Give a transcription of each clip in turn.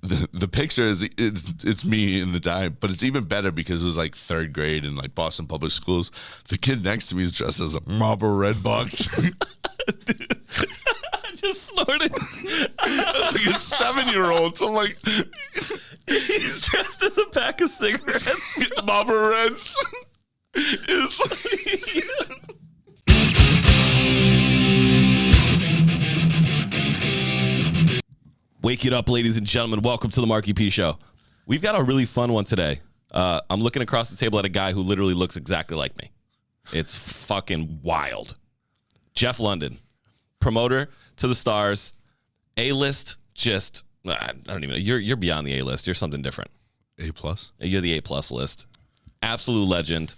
the picture is it's me in the dime, but it's even better because it was like third grade in like Boston public schools. The kid next to me is dressed as a Marlboro Red Box. I just snorted. Like a 7-year-old. So I'm like, He's dressed as a pack of cigarettes. Marlboro Reds. It's like, Wake it up, ladies and gentlemen. Welcome to the Marckie P Show. We've got a really fun one today. I'm looking across the table at a guy who literally looks exactly like me. It's fucking wild. Jeff London, promoter to the stars, A-list, just, I don't even know. You're beyond the A-list. You're something different. A+. You're the A+ list. Absolute legend.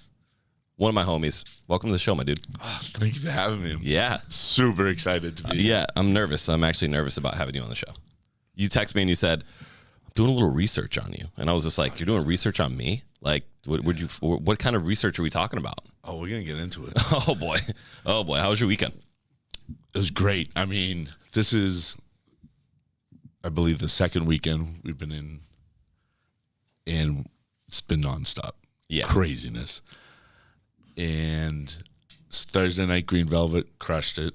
One of my homies. Welcome to the show, my dude. Oh, thank you for having me. Yeah. Super excited to be here. Yeah, I'm nervous. I'm actually nervous about having you on the show. You text me and you said, I'm doing a little research on you. And I was just like, you're doing research on me? Like, what kind of research are we talking about? Oh, we're going to get into it. Oh, boy. Oh, boy. How was your weekend? It was great. I mean, this is, I believe, the second weekend we've been in, and it's been nonstop. Yeah. Craziness. And Thursday night, Green Velvet crushed it.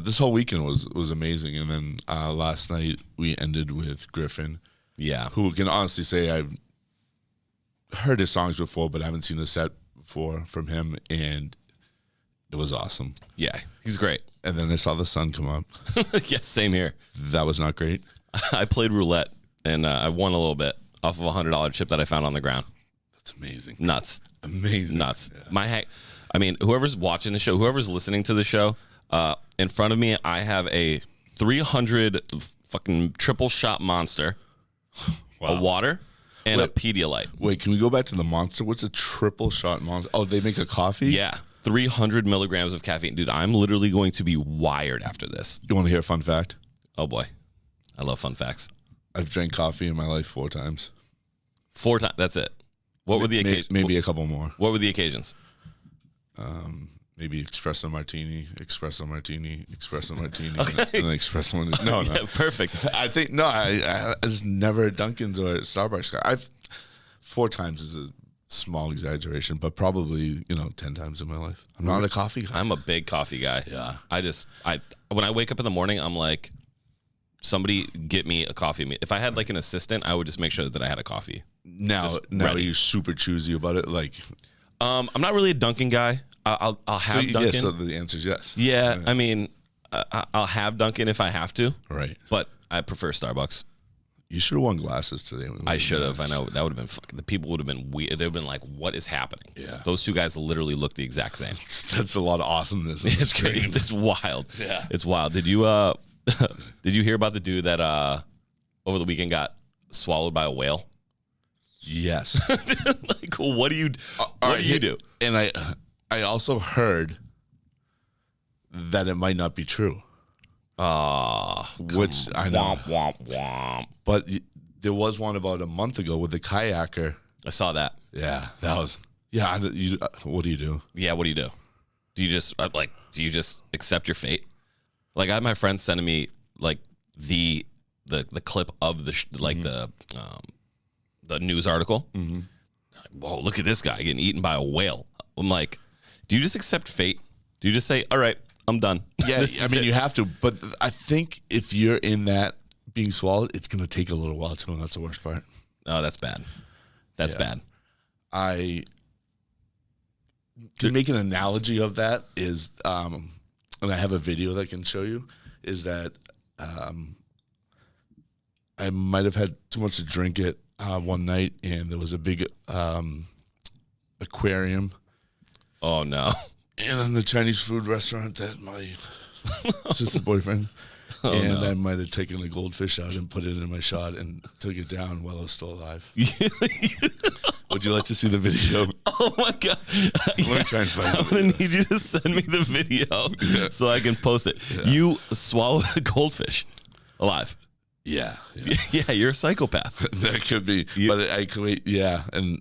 This whole weekend was amazing. And then last night we ended with Griffin. Yeah. Who can honestly say I've heard his songs before, but I haven't seen a set before from him. And it was awesome. Yeah, he's great. And then I saw the sun come up. Yes, same here. That was not great. I played roulette, and I won a little bit off of a $100 chip that I found on the ground. That's amazing. Nuts. Amazing. Nuts. Yeah. I mean, whoever's watching the show, whoever's listening to the show, in front of me, I have a 300 fucking triple shot Monster, Wow. a water, and a Pedialyte. Wait, can we go back to the Monster? What's a triple shot Monster? Oh, they make a coffee? Yeah. 300 milligrams of caffeine. Dude, I'm literally going to be wired after this. You want to hear a fun fact? Oh, boy. I love fun facts. I've drank coffee in my life 4 times. 4 times. That's it. What were the occasions? Maybe a couple more. What were the occasions? Maybe espresso martini, espresso martini, espresso martini, Okay. and then espresso martini. No. Yeah, perfect. I think, no, I was never at Dunkin's or at Starbucks. 4 times is a small exaggeration, but probably, 10 times in my life. I'm not a coffee guy. I'm a big coffee guy. Yeah. When I wake up in the morning, I'm like, somebody get me a coffee. If I had like an assistant, I would just make sure that I had a coffee. Now you're super choosy about it. Like, I'm not really a Dunkin' guy. I'll have Dunkin'. Yes, so the answer is yes. Yeah, I mean, I'll have Dunkin' if I have to. Right. But I prefer Starbucks. You should have worn glasses today. I should have. I know that would have been fucking. The people would have been weird. They'd have been like, "What is happening?" Yeah. Those 2 guys literally look the exact same. That's a lot of awesomeness. It's crazy. It's wild. Yeah. It's wild. Did you did you hear about the dude that over the weekend got swallowed by a whale? Yes. Like, what do you do? And I also heard that it might not be true. Which I know. Womp, womp, womp. But there was one about a month ago with the kayaker. I saw that. Yeah, that was. Yeah, what do you do? Yeah, what do you do? Do you just do you just accept your fate? Like, I had my friends sending me like the clip of the news article. Mm-hmm. Whoa, look at this guy getting eaten by a whale. I'm like, do you just accept fate? Do you just say, all right, I'm done? Yeah, I mean, you have to. But I think if you're in that being swallowed, it's going to take a little while too, and that's the worst part. Oh, that's bad. That's bad. I can make an analogy of that is, and I have a video that I can show you, is that I might have had too much to drink it one night, and there was a big aquarium. Oh, no. And then the Chinese food restaurant that my sister's boyfriend, I might have taken a goldfish out and put it in my shot and took it down while I was still alive. Would you like to see the video? Oh, my God. Let me try and find it. I'm going to need you to send me the video so I can post it. Yeah. You swallowed a goldfish alive. Yeah. Yeah, you're a psychopath. That could be. But I could wait. Yeah. And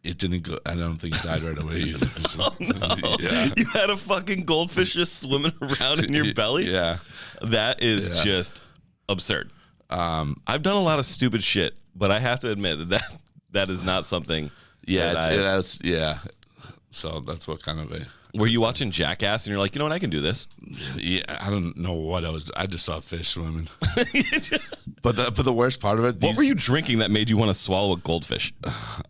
it didn't go. I don't think it died right away either. Oh, no. Yeah. You had a fucking goldfish just swimming around in your belly? Yeah. That is just absurd. I've done a lot of stupid shit, but I have to admit that is not something. Yeah, So that's what kind of a. Were you watching Jackass and you're like, you know what, I can do this? Yeah, I don't know what I was. I just saw fish swimming. But the worst part of it. What were you drinking that made you want to swallow a goldfish?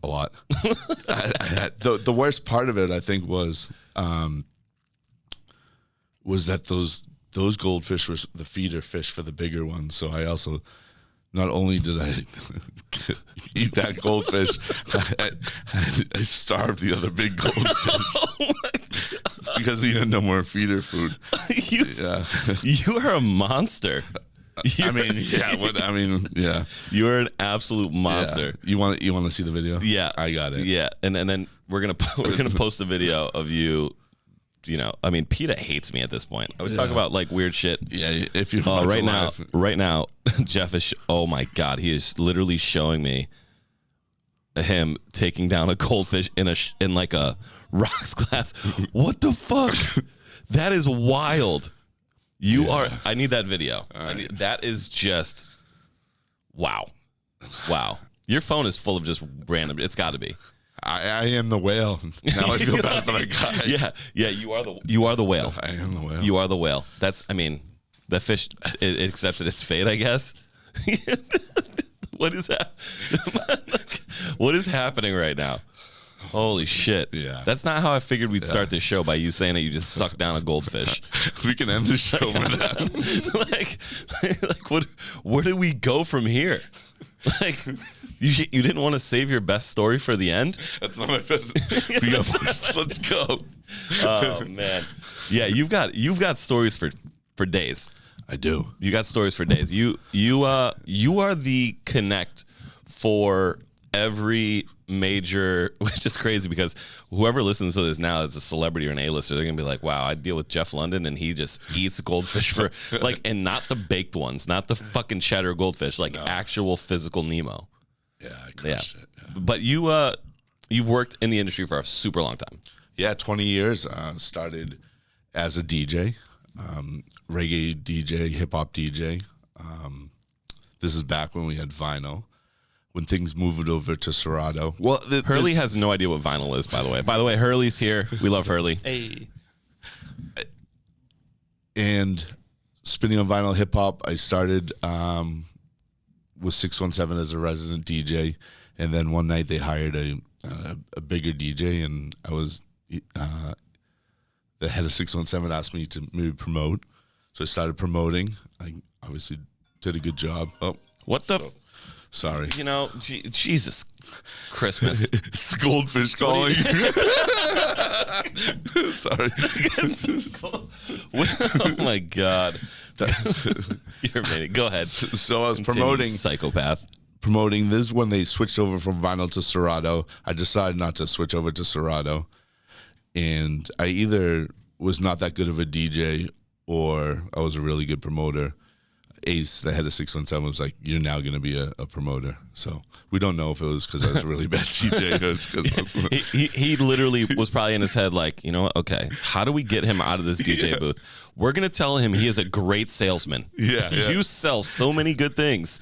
A lot. The worst part of it, I think, was that those goldfish were the feeder fish for the bigger ones. So I also, not only did I eat that goldfish, I starved the other big goldfish. Oh my God. Because he had no more feeder food. You are a monster. Yeah. You're an absolute monster. Yeah. You want to see the video? Yeah, I got it. Yeah, and then we're gonna post a video of you. You know, I mean, PETA hates me at this point. I would talk about like weird shit. Yeah, if you right now, Jeff is. Oh my God, he is literally showing me him taking down a goldfish in like a rocks glass. What the fuck? That is wild. I need that video. Right. That is just wow. Your phone is full of just random. It's got to be. I am the whale. Now I feel bad for that guy. Yeah. You are the whale. I am the whale. You are the whale. The fish it accepted its fate, I guess. What is that? What is happening right now? Holy shit. Yeah. That's not how I figured we'd start this show, by you saying that you just sucked down a goldfish. We can end the show with that. like where do we go from here? Like, you didn't want to save your best story for the end? That's not my best. Let's go. Oh man. Yeah, you've got stories for days. I do. You got stories for days. You are the connect for every major, which is crazy because whoever listens to this now is a celebrity or an A-lister. They're gonna be like, wow, I deal with Jeff London and he just eats goldfish for like, and not the baked ones, not the fucking cheddar goldfish, like actual physical Nemo. Yeah, I crushed it. Yeah. But you've worked in the industry for a super long time. Yeah, 20 years. Started as a DJ, reggae DJ, hip hop DJ. This is back when we had vinyl. When things moved over to Serato. Well, Hurley has no idea what vinyl is, by the way. By the way, Hurley's here. We love Hurley. Hey. And spinning on vinyl hip hop, I started with 617 as a resident DJ, and then one night they hired a bigger DJ, and I was the head of 617 asked me to maybe promote, so I started promoting. I obviously did a good job. Oh, what the? Sorry. You know, Jesus Christmas. It's the goldfish calling. Sorry. Oh, my God. You're amazing. Go ahead. So I was promoting. Psychopath. Promoting this when they switched over from vinyl to Serato. I decided not to switch over to Serato. And I either was not that good of a DJ or I was a really good promoter. Ace, the head of 617, was like, you're now going to be a promoter. So we don't know if it was because I was a really bad DJ. He literally was probably in his head like, you know what? Okay, how do we get him out of this DJ booth? We're going to tell him he is a great salesman. Yeah. You sell so many good things.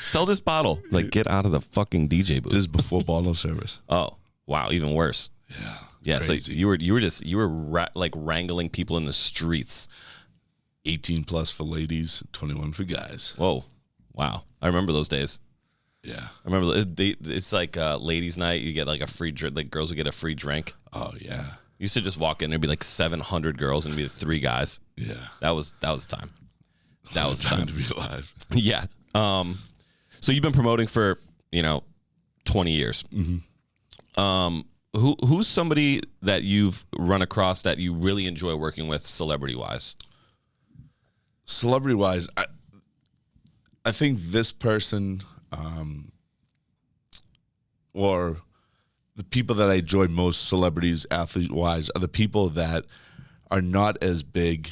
Sell this bottle. Like, get out of the fucking DJ booth. This is before bottle service. Oh, wow. Even worse. Yeah. Yeah. Crazy. So you were like wrangling people in the streets. 18 plus for ladies, 21 for guys. Whoa. Wow. I remember those days. Yeah. I remember it's like ladies' night. You get like a free drink. Like girls would get a free drink. Oh, yeah. You used to just walk in. There'd be like 700 girls and it'd be 3 guys. Yeah. That was time. That was time to be alive. Yeah. So you've been promoting for, 20 years. Mm-hmm. Who's somebody that you've run across that you really enjoy working with celebrity-wise? Celebrity-wise, I think this person or the people that I enjoy most, celebrities, athlete-wise, are the people that are not as big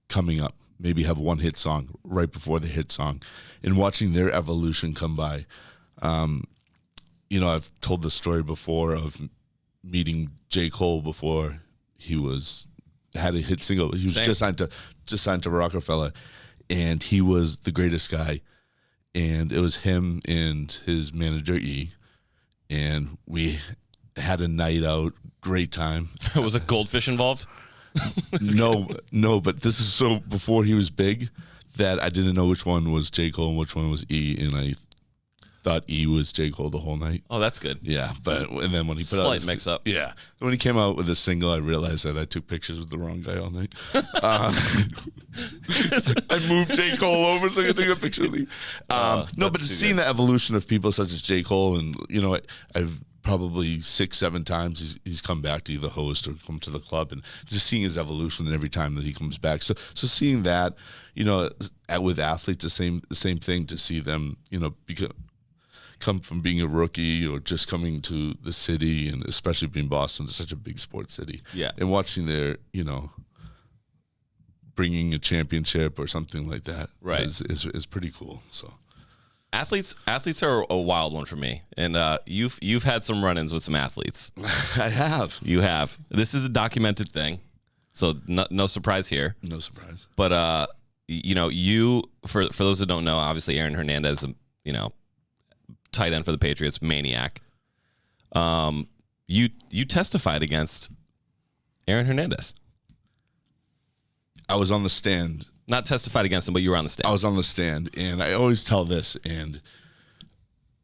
coming up. Maybe have one hit song right before the hit song, and watching their evolution come by. I've told the story before of meeting J. Cole before he had a hit single. He was just signed to Rockefeller, and he was the greatest guy. And it was him and his manager, E. And we had a night out, great time. Was a goldfish involved? No, but this is so before he was big that I didn't know which one was J. Cole and which one was E, and I thought E was J. Cole the whole night. Oh, that's good. Yeah, and then when he put out slight mix up. Yeah, when he came out with a single, I realized that I took pictures with the wrong guy all night. I moved J. Cole over so I could take a picture with him. No, but seeing the evolution of people such as J. Cole, and I've probably 6-7 times he's come back to either host or come to the club, and just seeing his evolution every time that he comes back. So seeing that, with athletes, the same thing, to see them, come from being a rookie or just coming to the city, and especially being Boston, it's such a big sports city. Yeah, and watching their, bringing a championship or something like that, right, is pretty cool. So. Athletes are a wild one for me, and you've had some run-ins with some athletes. I have. You have. This is a documented thing, so no surprise here. No surprise. But you for those that don't know, obviously Aaron Hernandez, tight end for the Patriots, maniac. You testified against Aaron Hernandez. I was on the stand. Not testified against him, but you were on the stand. I was on the stand, and I always tell this, and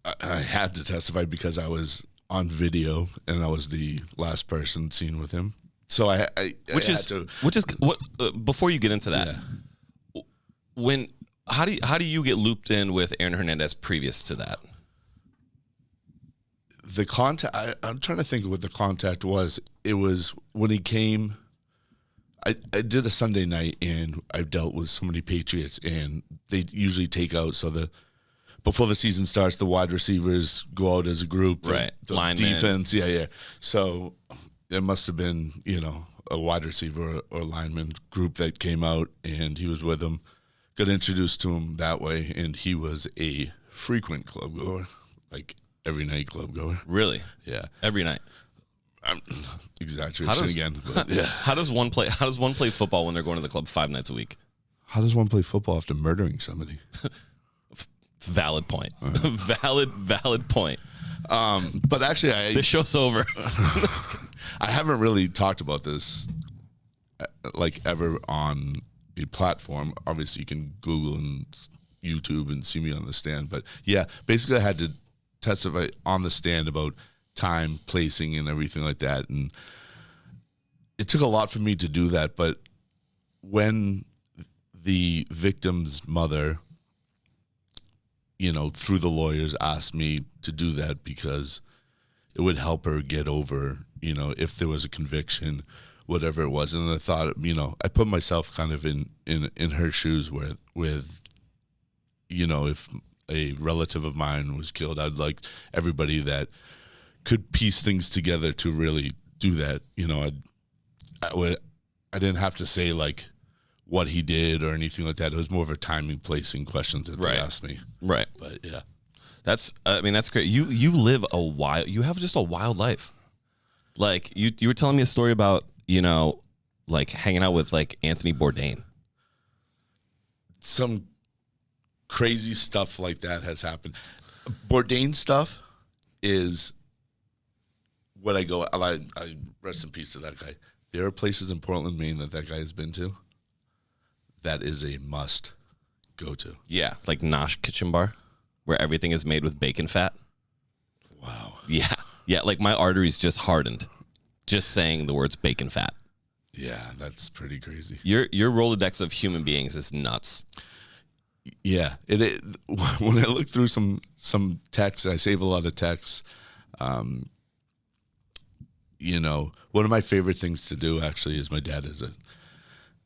I had to testify because I was on video, and I was the last person seen with him. So I had to. Which is what? Before you get into that, how do you get looped in with Aaron Hernandez previous to that? The contact. I'm trying to think of what the contact was. It was when he came. I did a Sunday night, and I've dealt with so many Patriots, and they usually take out, so before the season starts, the wide receivers go out as a group, right? The Lineman. Defense, yeah. So it must have been, a wide receiver or lineman group that came out, and he was with them. Got introduced to him that way, and he was a frequent club goer, like every night club goer. Really? Yeah, every night. Exaggeration again, but yeah. How does one play football when they're going to the club 5 nights a week? How does one play football after murdering somebody? Valid point. Valid point. But actually, this show's over. I haven't really talked about this like ever on a platform. Obviously, you can Google and YouTube and see me on the stand. But yeah, basically, I had to testify on the stand about time, placing, and everything like that. And it took a lot for me to do that. But when the victim's mother, through the lawyers, asked me to do that because it would help her get over, if there was a conviction, whatever it was. And I thought, I put myself kind of in her shoes with, if a relative of mine was killed, I'd like everybody that could piece things together to really do that. I didn't have to say like what he did or anything like that. It was more of a timing, placing questions that they asked me. Right. But yeah, that's great. You live you have just a wild life. Like you were telling me a story about, like hanging out with like Anthony Bourdain. Some crazy stuff like that has happened. Bourdain stuff is what I rest in peace to that guy. There are places in Portland, Maine that guy has been to. That is a must go to. Yeah, like Nosh Kitchen Bar, where everything is made with bacon fat. Wow. Yeah, like my arteries just hardened just saying the words bacon fat. Yeah, that's pretty crazy. Your Rolodex of human beings is nuts. Yeah, it when I look through some texts, I save a lot of texts. One of my favorite things to do actually is my dad is an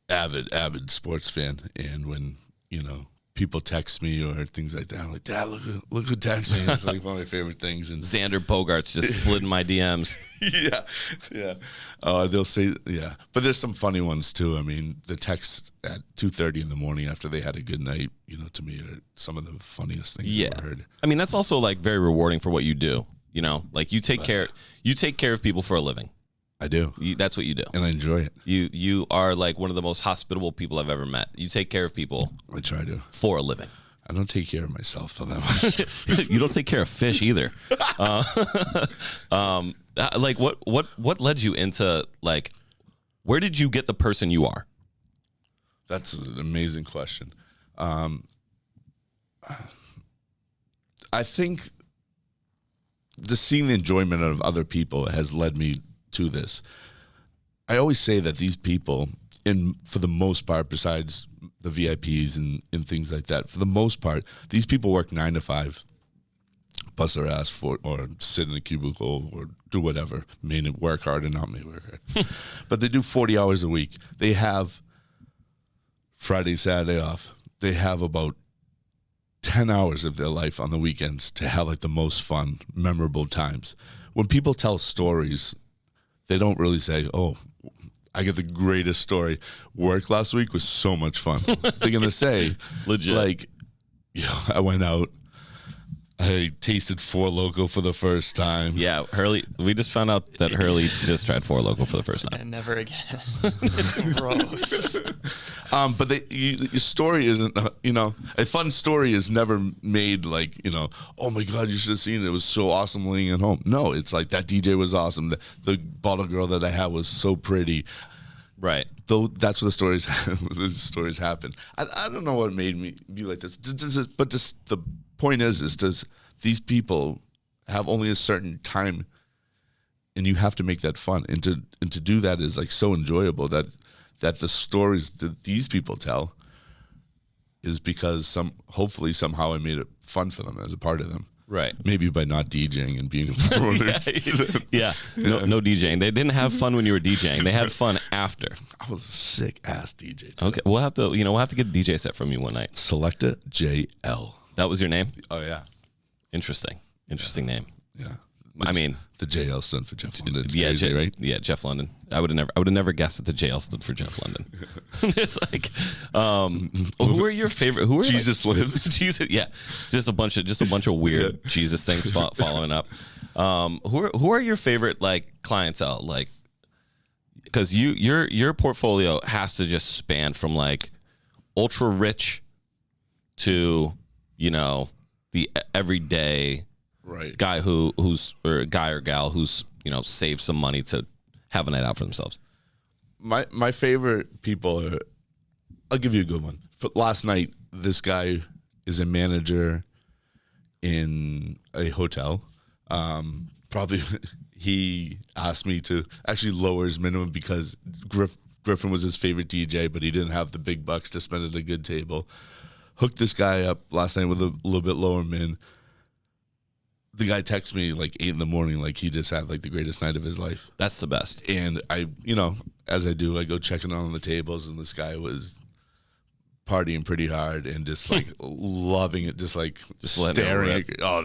avid sports fan, and when people text me or things like that, I'm like, Dad, look who texted me. It's like one of my favorite things. And Xander Bogaerts just slid in my DMs. Yeah. They'll say, yeah. But there's some funny ones too. I mean, the texts at 2:30 in the morning after they had a good night, to me are some of the funniest things I've ever heard. I mean, that's also like very rewarding for what you do. Like you take care of people for a living. I do. That's what you do. And I enjoy it. You are like one of the most hospitable people I've ever met. You take care of people. I try to. For a living. I don't take care of myself though that much. You don't take care of fish either. Like what led you into like, where did you get the person you are? That's an amazing question. I think just seeing the enjoyment of other people has led me to this. I always say that these people, for the most part, besides the VIPs and things like that, for the most part, these people work 9 to 5, bust their ass for, or sit in a cubicle or do whatever, may work hard and not may work hard. But they do 40 hours a week. They have Friday, Saturday off. They have about 10 hours of their life on the weekends to have like the most fun, memorable times. When people tell stories, they don't really say, oh, I get the greatest story. Work last week was so much fun. They're going to say, legit, like, I went out, I tasted Four Loko for the first time. Yeah, Hurley. We just found out that Hurley just tried Four Loko for the first time. And never again. It's gross. But your story isn't, a fun story is never made like, oh my God, you should have seen it. It was so awesome laying at home. No, it's like that DJ was awesome. The bottle girl that I had was so pretty. Right. Though that's what the stories happen. I don't know what made me be like this. But just the point is does these people have only a certain time, and you have to make that fun, and to do that is like so enjoyable that the stories that these people tell is because hopefully somehow I made it fun for them as a part of them. Right. Maybe by not DJing and being a promoter. Yeah. No DJing. They didn't have fun when you were DJing. They had fun after. I was a sick ass DJ. Okay. We'll have to get a DJ set from you one night. Selecta JL. That was your name? Oh yeah. Interesting name. Yeah. I mean, the JL stood for Jeff London. Yeah, Crazy, right? Yeah, Jeff London. I would have never guessed that the JL stood for Jeff London. It's like, who are your favorite? Who are Jesus lives? Jesus, yeah, just a bunch of weird Jesus things following up. Who are your favorite like clientele? Like, because your portfolio has to just span from like ultra rich to the everyday. Right. Guy who's or guy or gal who's saved some money to have a night out for themselves. My favorite people are, I'll give you a good one. Last night, this guy is a manager in a hotel. Probably he asked me to actually lower his minimum because Griffin was his favorite DJ, but he didn't have the big bucks to spend at a good table. Hooked this guy up last night with a little bit lower min. The guy texts me like 8 a.m, like he just had like the greatest night of his life. That's the best. And I, as I do, I go checking on the tables, and this guy was partying pretty hard and just like loving it, just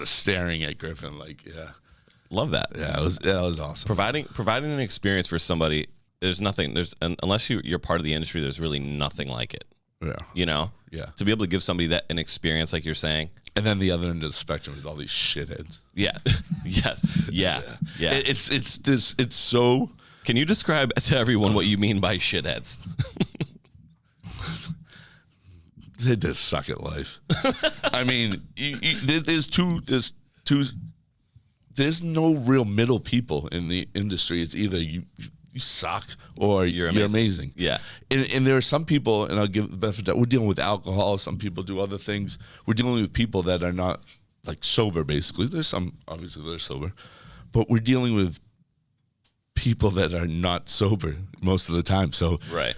staring at Griffin, like, yeah. Love that. Yeah, it was awesome. Providing an experience for somebody, unless you're part of the industry, there's really nothing like it. Yeah. Yeah. To be able to give somebody an experience like you're saying. And then the other end of the spectrum is all these shitheads. Yeah. Yes. Yeah. It's so. Can you describe to everyone what you mean by shitheads? They just suck at life. I mean, there's no real middle people in the industry. It's either you suck or you're amazing. Yeah. And there are some people, and I'll give the benefit that we're dealing with alcohol. Some people do other things. We're dealing with people that are not like sober, basically. There's some, obviously they're sober, but we're dealing with people that are not sober most of the time. So, right.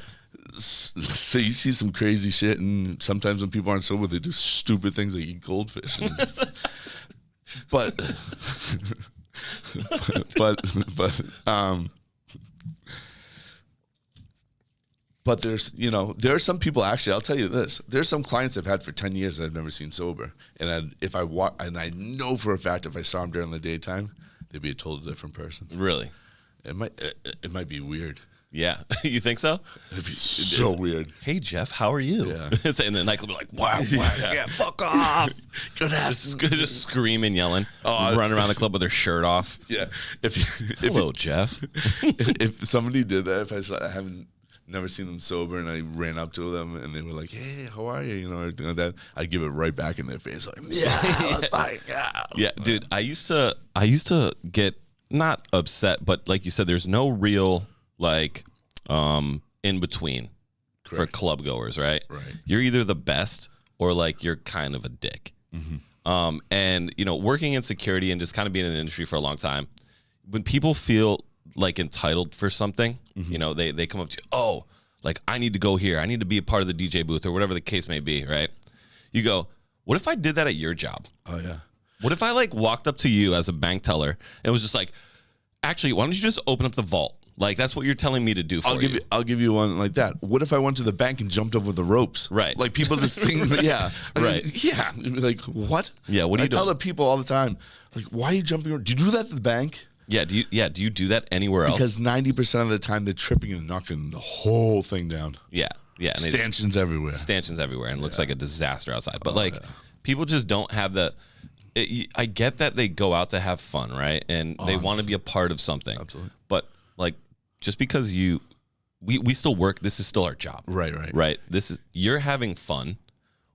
So you see some crazy shit, and sometimes when people aren't sober, they do stupid things like eat goldfish. But there's, there are some people, actually, I'll tell you this. There's some clients I've had for 10 years that I've never seen sober. And and I know for a fact if I saw them during the daytime, they'd be a totally different person. Really? It might be weird. Yeah. You think so? It'd be so weird. Hey, Jeff, how are you? Yeah. And the nightclub be like, wow, yeah, fuck off. Just screaming, yelling, running around the club with their shirt off. Yeah. Hello, Jeff. If somebody did that, I haven't never seen them sober, and I ran up to them and they were like, "Hey, how are you?" You know, everything like that. I'd give it right back in their face, like, "Yeah, that's fine." Yeah, dude. I used to get not upset, but like you said, there's no real like in between for club goers, right? Right. You're either the best or like you're kind of a dick. Mm-hmm. And you know, working in security and just kind of being in the industry for a long time, when people feel like entitled for something, you know, they come up to you, oh, like I need to go here, I need to be a part of the DJ booth or whatever the case may be, right? You go, what if I did that at your job? Oh yeah. What if I like walked up to you as a bank teller and was just like, actually, why don't you just open up the vault? Like that's what you're telling me to do for you. I'll give you one like that. What if I went to the bank and jumped over the ropes? Right. Like people just think, yeah. Right. Yeah. Like what? Yeah. What do you I tell the people all the time, like, why are you jumping over? Do you do that at the bank? Yeah. Do you do that anywhere else? Because 90% of the time they're tripping and knocking the whole thing down. Yeah. Yeah. And Stanchions everywhere. Stanchions everywhere, and it looks like a disaster outside. But people just don't have the. I get that they go out to have fun, right? And they want to be a part of something. Absolutely. But like, just because we still work, this is still our job. Right. This is, you're having fun.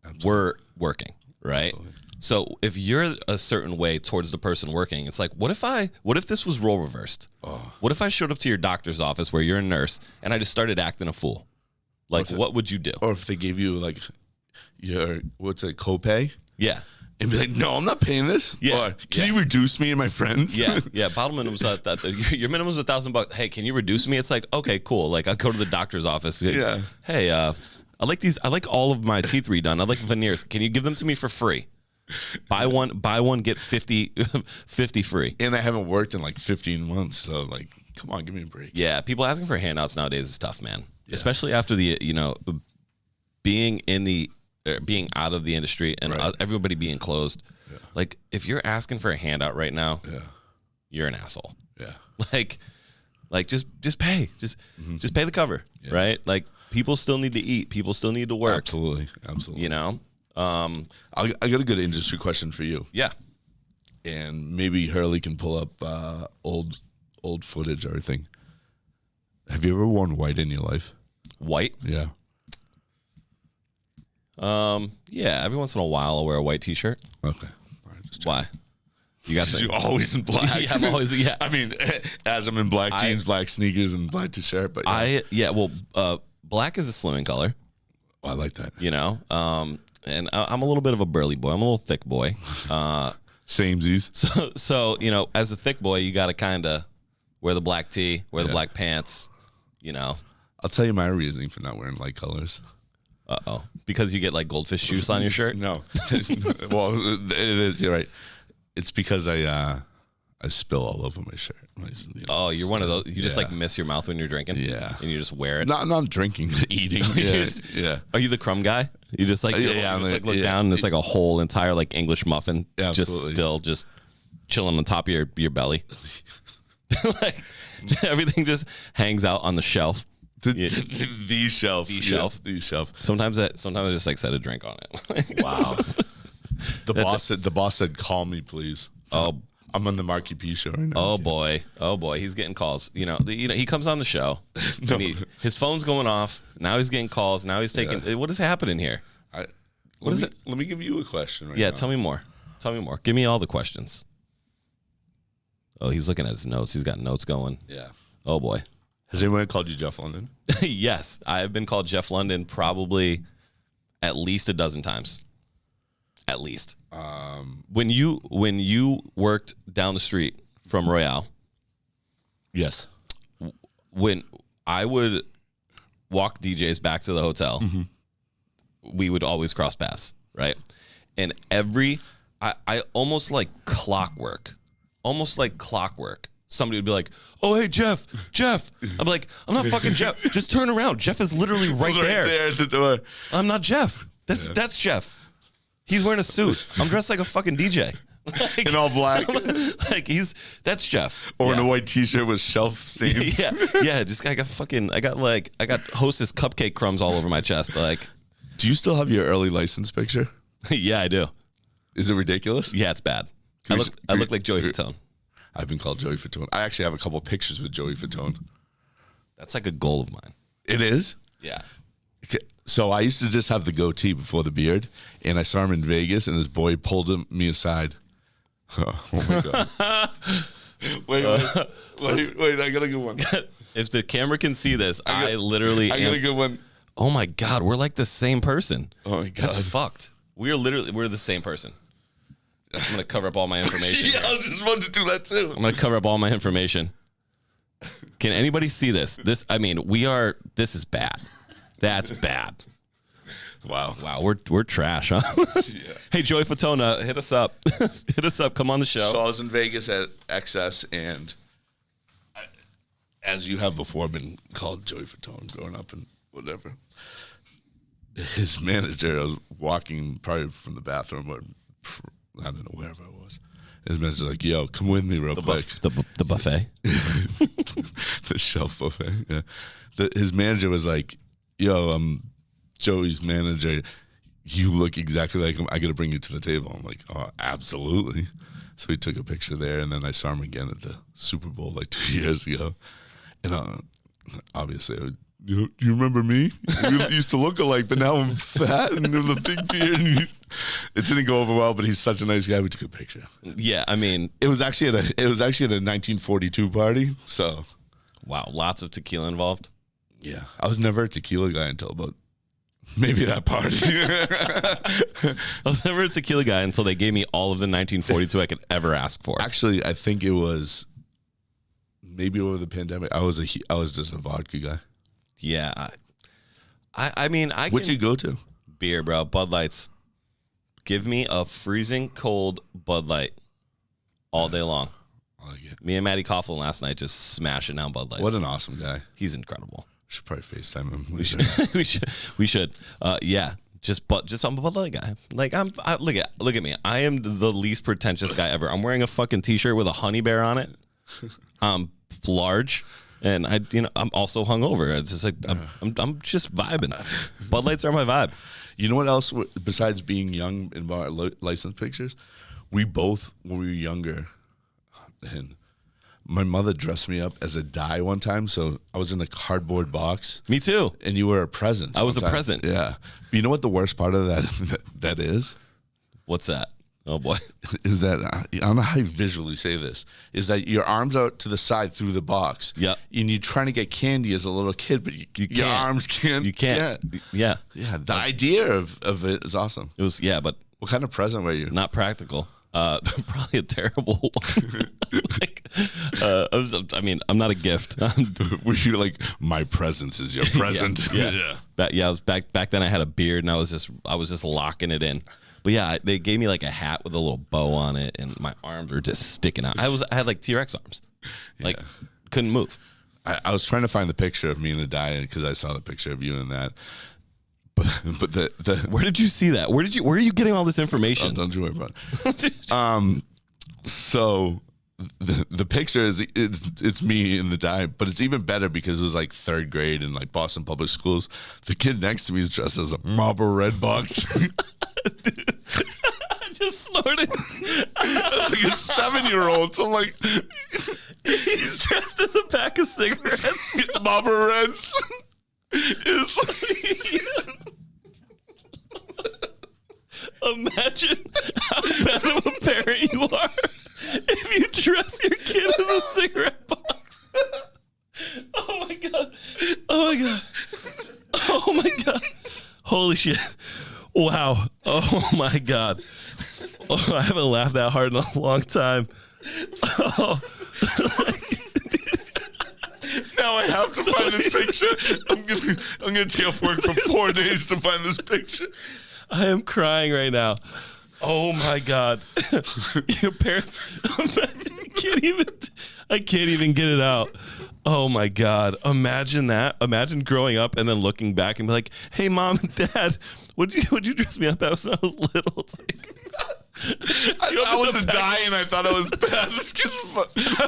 Absolutely. We're working, right? Absolutely. So if you're a certain way towards the person working, it's like, what if this was role reversed? What if I showed up to your doctor's office where you're a nurse and I just started acting a fool? Like, what would you do? Or if they gave you like your, what's it, copay? Yeah. And be like, no, I'm not paying this. Yeah. Or, can you reduce me and my friends? Yeah. Yeah. Bottle minimum's your minimum's $1,000. Hey, can you reduce me? It's like, okay, cool. Like I go to the doctor's office. Yeah. Hey, I like all of my teeth redone. I like veneers. Can you give them to me for free? Buy one, get 50 free. And I haven't worked in like 15 months. So like, come on, give me a break. Yeah. People asking for handouts nowadays is tough, man. Yeah. Especially after the, you know, being out of the industry and everybody being closed. Yeah. Like if you're asking for a handout right now, you're an asshole. Yeah. Like just pay, just pay the cover, right? Like people still need to eat. People still need to work. Absolutely. You know? I got a good industry question for you. Yeah. And maybe Hurley can pull up old footage or everything. Have you ever worn white in your life? White? Yeah. Yeah, every once in a while I'll wear a white t-shirt. Okay. All right, just why? You got you're always in black. Yeah, I'm always I mean, as I'm in black jeans, black sneakers, and black t-shirt. But black is a slimming color. Oh, I like that. You know, and I'm a little bit of a burly boy. I'm a little thick boy. Samesies. So you know, as a thick boy, you got to kind of wear the black tee, wear the black pants. You know. I'll tell you my reasoning for not wearing light colors. Because you get like goldfish juice on your shirt? No. Well, it is. You're right. It's because I spill all over my shirt. You know, you're one of those. You just like miss your mouth when you're drinking. Yeah. And you just wear it. Not drinking, eating. Yeah. Are you the crumb guy? You just like, look down and it's like a whole entire like English muffin. Yeah, just chilling on top of your belly. Like everything just hangs out on the shelf. The shelf. Sometimes I just like set a drink on it. Wow. The boss said, "Call me, please." Oh, I'm on the Marckie P Show right now. Oh boy, he's getting calls. You know, he comes on the show. No. His phone's going off. Now he's getting calls. Now he's taking. What is happening here? What is it? Let me give you a question. Right now. Tell me more. Give me all the questions. Oh, he's looking at his notes. He's got notes going. Yeah. Oh boy. Has anyone called you Jeff London? Yes, I have been called Jeff London probably at least a dozen times. At least. When you worked down the street from Royale. Yes. When I would walk DJs back to the hotel, we would always cross paths, right? And I almost like clockwork. Somebody would be like, "Oh, hey, Jeff." I'm like, "I'm not fucking Jeff. Just turn around. Jeff is literally right there. There at the door. I'm not Jeff. That's Jeff. He's wearing a suit. I'm dressed like a fucking DJ. in all black. Like that's Jeff. Or in a white t-shirt with shelf stains. Yeah. Just I got Hostess cupcake crumbs all over my chest. Like, do you still have your early license picture? Yeah, I do. Is it ridiculous? Yeah, it's bad. I look like Joey Fatone. I've been called Joey Fatone. I actually have a couple pictures with Joey Fatone. That's like a goal of mine. It is? Yeah. Okay. So I used to just have the goatee before the beard, and I saw him in Vegas, and this boy pulled me aside. Oh my God. Wait, I got a good one. If the camera can see this, I got a good one. Oh my God, we're like the same person. Oh my God. That's fucked. We're the same person. I'm going to cover up all my information. Yeah, I just wanted to do that too. I'm going to cover up all my information. Can anybody see this? This is bad. That's bad. Wow, we're trash, huh? Yeah. Hey, Joey Fatone, hit us up. Hit us up. Come on the show. So I was in Vegas at XS, and as you have before been called Joey Fatone growing up and whatever. His manager, I was walking probably from the bathroom or I don't know, wherever I was. His manager's like, yo, come with me real quick. The buffet? The shelf buffet, yeah. His manager was like, yo, Joey's manager, you look exactly like him. I got to bring you to the table. I'm like, oh, absolutely. So we took a picture there, and then I saw him again at the Super Bowl like 2 years ago. And obviously, you remember me? We used to look alike, but now I'm fat and with a big beard. And it didn't go over well, but he's such a nice guy. We took a picture. Yeah, I mean, it was actually at a 1942 party. So, wow, lots of tequila involved. Yeah, I was never a tequila guy until about maybe that party. I was never a tequila guy until they gave me all of the 1942 I could ever ask for. Actually, I think it was maybe over the pandemic. I was just a vodka guy. Yeah, I mean, What'd you go to? Beer, bro. Bud Lights. Give me a freezing cold Bud Light all day long. I like it. Me and Maddie Coughlin last night just smashing down Bud Lights. What an awesome guy. He's incredible. Should probably FaceTime him. We should. Yeah. Just I'm a Bud Light guy. Like look at me. I am the least pretentious guy ever. I'm wearing a fucking t-shirt with a honey bear on it. I'm large, and I'm also hungover. It's just like I'm just vibing. Bud Lights are my vibe. You know what else besides being young in our license pictures? We both, when we were younger, and my mother dressed me up as a die one time, so I was in a cardboard box. Me too. And you were a present. I was a present. Yeah. But you know what the worst part of that is? What's that? Oh boy. Is that I don't know how you visually say this. Is that your arms out to the side through the box? Yeah. And you're trying to get candy as a little kid, but your arms can't. You can't. Yeah. Yeah. The idea of it is awesome. It was but what kind of present were you? Not practical. Probably a terrible one. I'm not a gift. Were you like, my presence is your present? Yeah. I was back then. I had a beard, and I was just locking it in. But yeah, they gave me like a hat with a little bow on it, and my arms were just sticking out. I had like T-Rex arms, like couldn't move. I was trying to find the picture of me in a die because I saw the picture of you in that. But the where did you see that? Where are you getting all this information? Oh, don't you worry about it. So the picture is it's me in the die, but it's even better because it was like third grade in like Boston public schools. The kid next to me is dressed as a Marlboro Red Box. I just snorted. Like a 7-year-old. So I'm like, he's dressed as a pack of cigarettes. Marlboro Reds. Imagine how bad of a parent you are if you dress your kid as a cigarette box. Oh my god. Oh my god. Oh my god. Holy shit. Wow. Oh my god. Oh, I haven't laughed that hard in a long time. Oh. Now I have to find this picture. I'm gonna take off work for 4 days to find this picture. I am crying right now. Oh my god. Your parents I can't even get it out. Oh my god. Imagine that. Imagine growing up and then looking back and be like, hey mom and dad, would you dress me up as when I was little? It's like, I wasn't dying. I thought I was bad. This kid's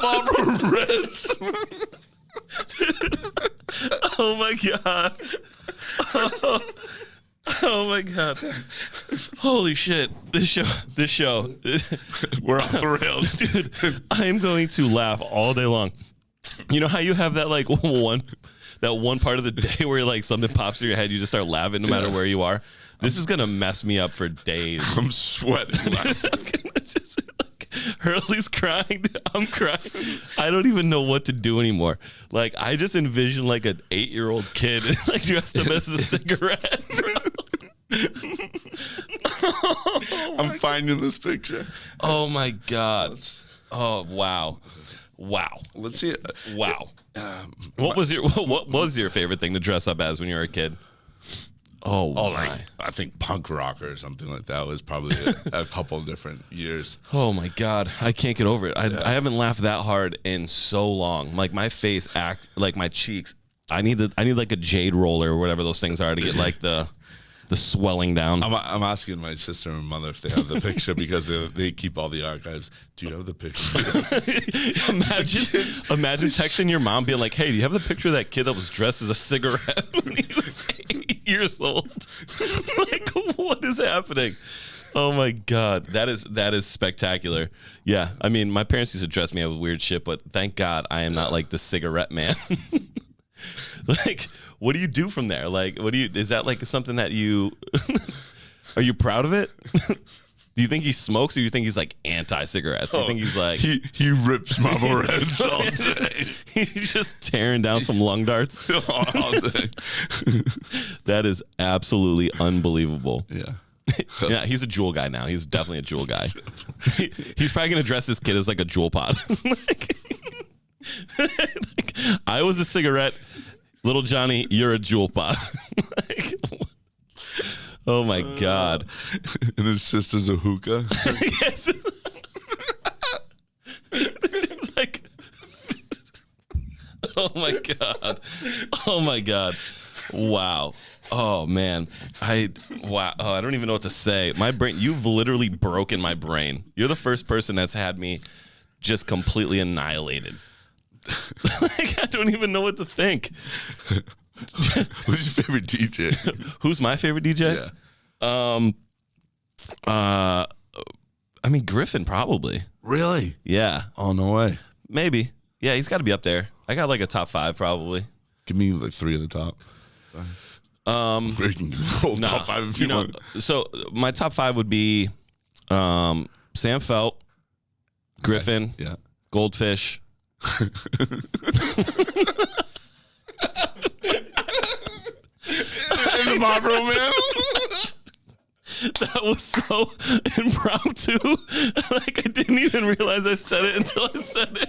Marlboro Reds. Oh my god. Oh my god. Holy shit. This show. We're off the rails. Dude, I am going to laugh all day long. You know how you have that like one part of the day where like something pops in your head, you just start laughing no matter where you are? This is gonna mess me up for days. I'm sweating. Hurley's crying. I'm crying. I don't even know what to do anymore. Like, I just envision like an 8-year-old kid like dressed up as a cigarette. I'm finding this picture. Oh my god. Oh wow. Let's see it. Wow. What was your favorite thing to dress up as when you were a kid? Oh, like I think punk rocker or something like that was probably a couple different years. Oh my god, I can't get over it. I haven't laughed that hard in so long. Like my face like my cheeks. I need like a jade roller or whatever those things are to get like the swelling down. I'm asking my sister and mother if they have the picture because they keep all the archives. Do you have the picture? Imagine texting your mom being like, "Hey, do you have the picture of that kid that was dressed as a cigarette when he was 8 years old?" Like, what is happening? Oh my god, that is spectacular. Yeah, I mean, my parents used to dress me up with weird shit, but thank God I am not like the cigarette man. Like, what do you do from there? Like, is that like something that you, are you proud of it? Do you think he smokes or do you think he's like anti-cigarettes? Do you think he's like... He rips Marlboro Reds all day. He's just tearing down some lung darts. All day. That is absolutely unbelievable. Yeah. Yeah, he's a Juul guy now. He's definitely a Juul guy. He's probably going to dress this kid as like a Juul pod. Like, I was a cigarette. Little Johnny, you're a Juul pod. Like, oh my god! And his sister's a hookah. Yes. It's like, oh my god! Oh my god! Wow! Oh man! Wow! Oh, I don't even know what to say. My brain. You've literally broken my brain. You're the first person that's had me just completely annihilated. Like, I don't even know what to think. Who's your favorite DJ? Who's my favorite DJ? Yeah. I mean Griffin probably. Really? Yeah. Oh, no way. Maybe. Yeah, he's got to be up there. I got like a top 5 probably. Give me like 3 at the top. Or you can give me the whole top 5 if you want. So my top 5 would be Sam Felt, Griffin, Yeah. Goldfish. And the Marlboro Man. That was so impromptu. Like, I didn't even realize I said it until I said it.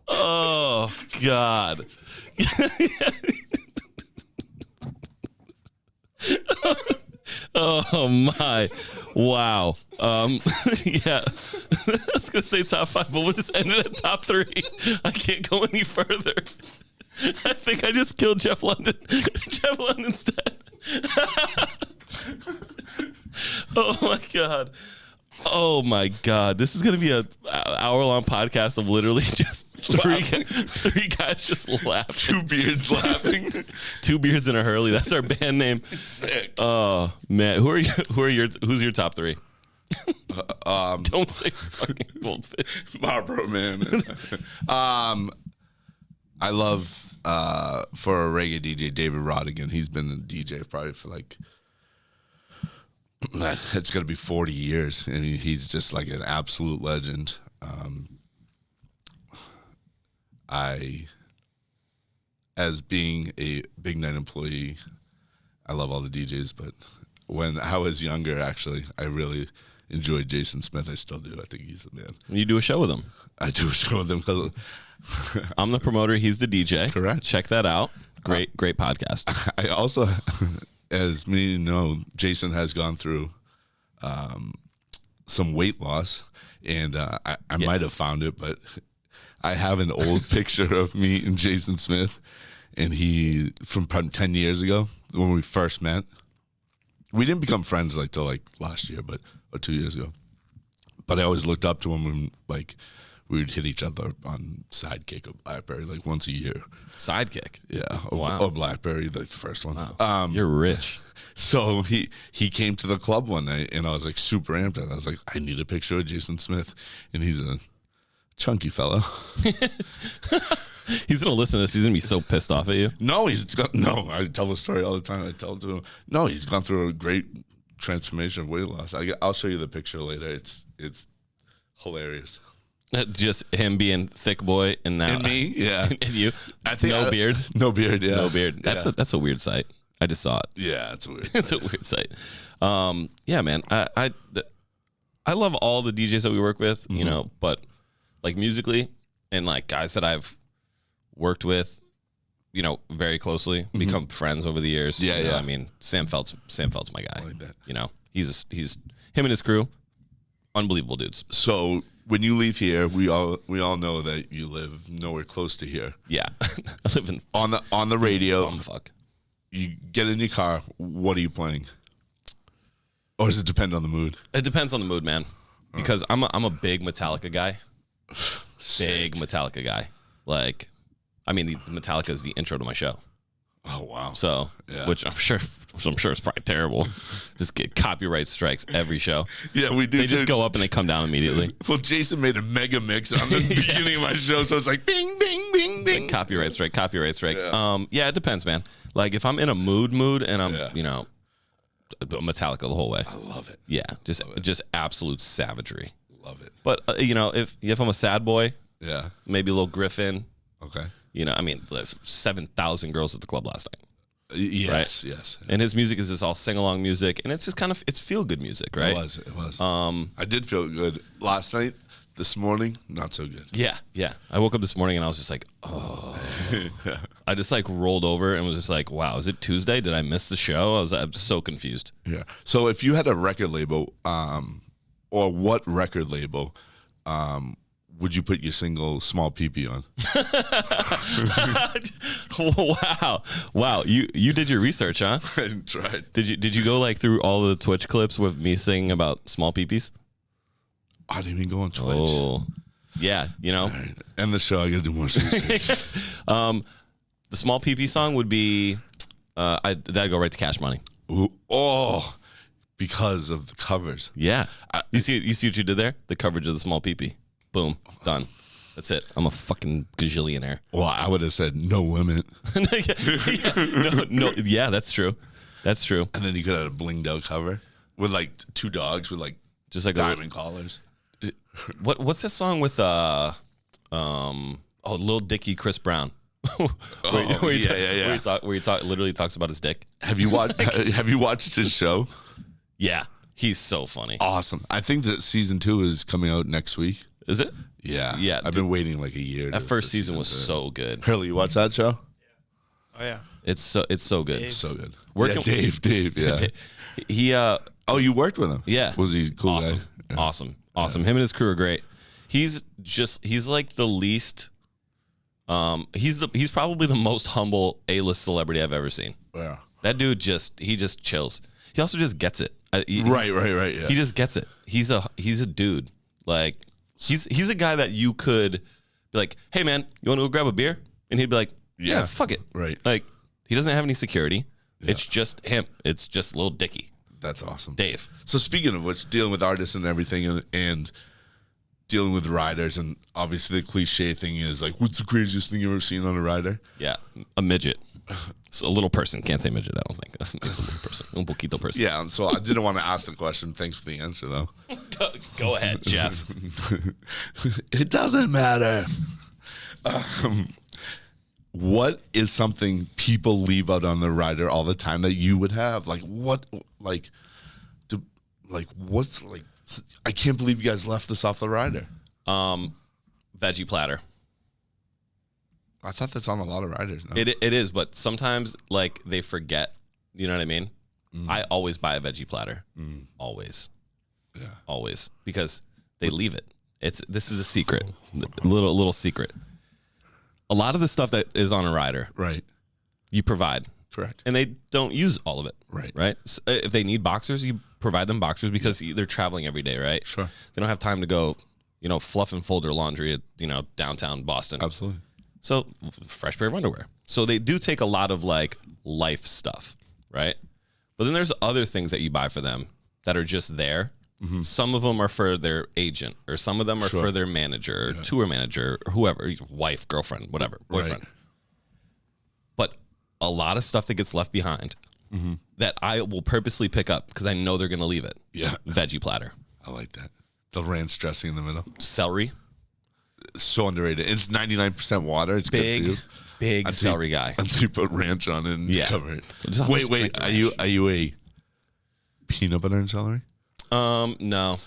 Oh God. Oh my. Wow. Yeah. I was gonna say top 5, but we'll just end it at top 3. I can't go any further. I think I just killed Jeff London. Jeff London's dead. Oh my god. Oh my god. This is gonna be a hour-long podcast of literally just three guys just laughing. 2 beards laughing. 2 beards and a Hurley. That's our band name. Sick. Oh man. Who's your top 3? Don't say fucking Goldfish. Marlboro Man. I love for a reggae DJ, David Rodigan. He's been a DJ probably for like it's gonna be 40 years, and he's just like an absolute legend. As being a Big Night employee, I love all the DJs, but when I was younger, actually, I really enjoyed Jason Smith. I still do. I think he's the man. You do a show with him. I do a show with him because I'm the promoter. He's the DJ. Correct. Check that out. Great podcast. I also, as many know, Jason has gone through some weight loss, and I might have found it, but I have an old picture of me and Jason Smith, and he from 10 years ago when we first met, we didn't become friends like till like last year, or 2 years ago. But I always looked up to him and like we would hit each other on Sidekick or BlackBerry like once a year. Sidekick. Yeah. Wow. Or BlackBerry, the first one. Wow. You're rich. So he came to the club one night and I was like super amped. And I was like, I need a picture of Jason Smith. And he's a chunky fella. He's gonna listen to this. He's gonna be so pissed off at you. No, I tell the story all the time. I tell it to him. No, he's gone through a great transformation of weight loss. I'll show you the picture later. It's hilarious. Just him being thick boy and now And me, yeah. and you. I think no beard. No beard, yeah. No beard. That's a weird sight. I just saw it. Yeah, it's a weird. It's a weird sight. Yeah, man. I love all the DJs that we work with, you know, but like musically and like guys that I've worked with, you know, very closely, become friends over the years. Yeah, you know, yeah. I mean, Sam Felt's my guy. I like that. You know, he's him and his crew, unbelievable dudes. So when you leave here, we all know that you live nowhere close to here. Yeah, I live in On the radio. bumfuck. You get in your car. What are you playing? Or does it depend on the mood? It depends on the mood, man. Because I'm a big Metallica guy. Big Metallica guy. Like, I mean, Metallica is the intro to my show. Oh wow! So, Yeah. which I'm sure is probably terrible. Just get copyright strikes every show. Yeah, we do. They just too. go up and they come down immediately. Well, Jason made a mega mix on the beginning of my show, so it's like bing, bing, bing, bing. Copyright strike. Yeah. Yeah, it depends, man. Like if I'm in a mood, and I'm, Yeah. you know, Metallica the whole way. I love it. Yeah, just absolute savagery. Love it. But you know, if I'm a sad boy, Yeah. maybe a little Griffin. Okay. You know, I mean, there's 7,000 girls at the club last night, Yes. Yes. and his music is just all sing along music, and it's just it's feel good music, right? It was. I did feel good last night. This morning, not so good. Yeah. I woke up this morning and I was just like, oh. I just like rolled over and was just like, wow, is it Tuesday? Did I miss the show? I'm so confused. Yeah. So if you had a record label, or what record label, would you put your single "Small PP" on? Wow. You did your research, huh? I didn't try it. Did you go like through all the Twitch clips with me singing about small peepees? I didn't even go on Twitch. Oh, yeah. You know, All right. End the show. I got to do more research. the small peepee song would be, that'd go right to Cash Money. Ooh, oh, because of the covers. Yeah. You see what you did there? The coverage of the small peepee. Boom. Done. That's it. I'm a fucking gazillionaire. Well, I would have said no limit, No. Yeah, that's true. That's true. and then you could have a blinged out cover with like two dogs with like Just like diamond collars. what's this song with Lil Dicky, Chris Brown? Where he literally talks about his dick. Have you watched? Have you watched his show? Yeah, he's so funny. Awesome. I think that season 2 is coming out next week. Is it? Yeah. Yeah, I've been waiting like a year. That first season was 2. so good. Hurley, you watch that show? Oh yeah. It's so good. Dave. So good. Working- Dave. Yeah. He Oh, you worked with him? Yeah. Was he a cool awesome. guy? Yeah. Awesome. Him and his crew are great. He's like the least. He's probably the most humble A-list celebrity I've ever seen. Yeah. That dude just chills. He also just gets it. Right. Yeah. He just gets it. He's a dude. Like he's a guy that you could be like, hey man, you want to go grab a beer? And he'd be like, yeah, fuck it. Right. Like he doesn't have any security. Yeah. It's just him. It's just Lil Dicky. That's awesome. Dave. So speaking of which, dealing with artists and everything and dealing with riders, and obviously the cliche thing is like, what's the craziest thing you've ever seen on a rider? Yeah, a midget. So a little person. Can't say midget, I don't think. A little person. Un poquito person. Yeah, so I didn't want to ask the question. Thanks for the answer, though. Go ahead, Jeff. It doesn't matter. What is something people leave out on the rider all the time that you would have? Like what? What's like? I can't believe you guys left this off the rider. Veggie platter. I thought that's on a lot of riders now. It is, but sometimes like they forget. You know what I mean? I always buy a veggie platter. Always. Yeah. Always, because they leave it. This is a secret, little secret. A lot of the stuff that is on a rider, Right. you provide. Correct. And they don't use all of it. Right. Right. So if they need boxers, you provide them boxers because they're traveling every day, right? Sure. They don't have time to go, fluff and fold their laundry at, downtown Boston. Absolutely. So fresh pair of underwear. So they do take a lot of like life stuff, right? But then there's other things that you buy for them that are just there. Mm-hmm. Some of them are for their agent, or some of them are for their manager, or tour manager, or whoever, wife, girlfriend, whatever, boyfriend. Right. But a lot of stuff that gets left behind that I will purposely pick up because I know they're going to leave it. Yeah. Veggie platter. I like that. The ranch dressing in the middle. Celery. So underrated. It's 99% water. It's good for you. Big celery guy. Until you put ranch on it and cover it. Wait. Are you a peanut butter and celery? No.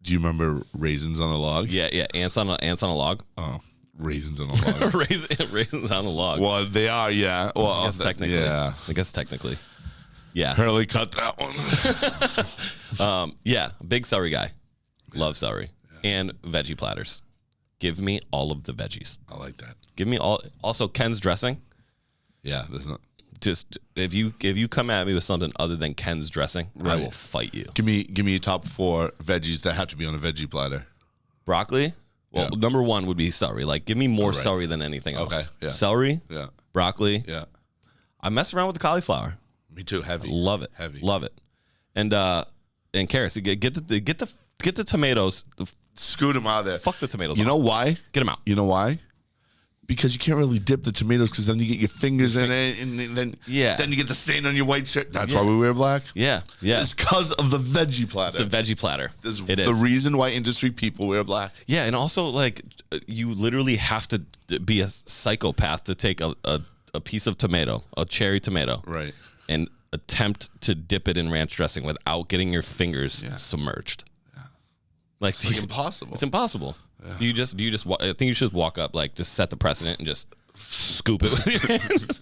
Do you remember raisins on a log? Yeah. Ants on a log. Oh, raisins on a log. raisins on a log. Well, they are. Yeah. Well, I guess technically. Yeah. Hurley cut that one. Big celery guy. Love celery and veggie platters. Give me all of the veggies. I like that. Give me all. Also, Ken's dressing. Yeah, there's not. Just if you come at me with something other than Ken's dressing, I will fight you. Give me your top 4 veggies that have to be on a veggie platter. Broccoli. Well, number 1 would be celery. Like, give me more celery than anything else. Okay. Yeah. Celery. Yeah. Broccoli. Yeah. I mess around with the cauliflower. Me too. Heavy. Love it. Heavy. Love it. And carrots. Get the tomatoes. Scoot them out of there. Fuck the tomatoes. You know why? Get them out. You know why? Because you can't really dip the tomatoes because then you get your fingers in it and then you get the stain on your white shirt. That's why we wear black. Yeah. It's because of the veggie platter. It's a veggie platter. It is the reason why industry people wear black. Yeah, and also like you literally have to be a psychopath to take a piece of tomato, a cherry tomato, right, and attempt to dip it in ranch dressing without getting your fingers submerged. Like, it's impossible. It's impossible. Yeah. Do you just I think you should walk up, like, just set the precedent and just scoop it with your hands.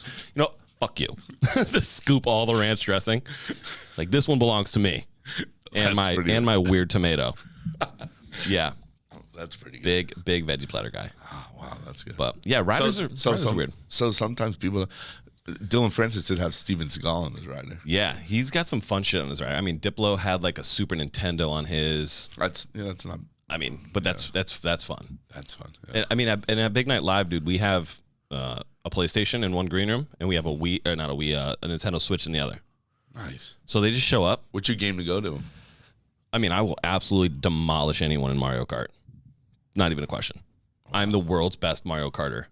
Fuck you. Just scoop all the ranch dressing. Like, this one belongs to me. And my weird tomato. Yeah. That's pretty good. Big veggie platter guy. Oh, wow, that's good. But yeah, riders are weird. So sometimes people Dylan Francis did have Steven Seagal on his rider. Yeah, he's got some fun shit on his rider. I mean, Diplo had like a Super Nintendo on his. That's not. I mean, but that's fun. That's fun. Yeah. And, I mean, at Big Night Live, dude, we have a PlayStation in one green room, and we have a Nintendo Switch in the other. Nice. So they just show up. What's your game to go to? I mean, I will absolutely demolish anyone in Mario Kart. Not even a question. Wow. I'm the world's best Mario Karter.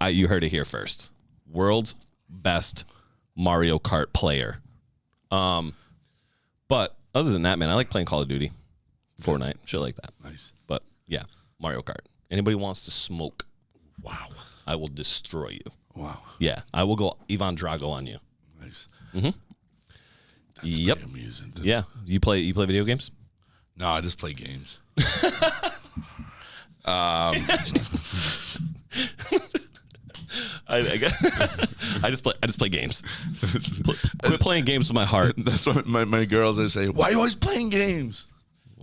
You heard it here first. World's best Mario Kart player. But other than that, man, I like playing Call of Duty, Fortnite, shit like that. Nice. But yeah, Mario Kart. Anybody wants to smoke? Wow. I will destroy you. Wow. Yeah, I will go Ivan Drago on you. Nice. Mm-hmm. That's pretty amusing. Yeah. You play video games? No, I just play games. I just play games. Quit playing games with my heart. That's what my girls are saying. Why are you always playing games?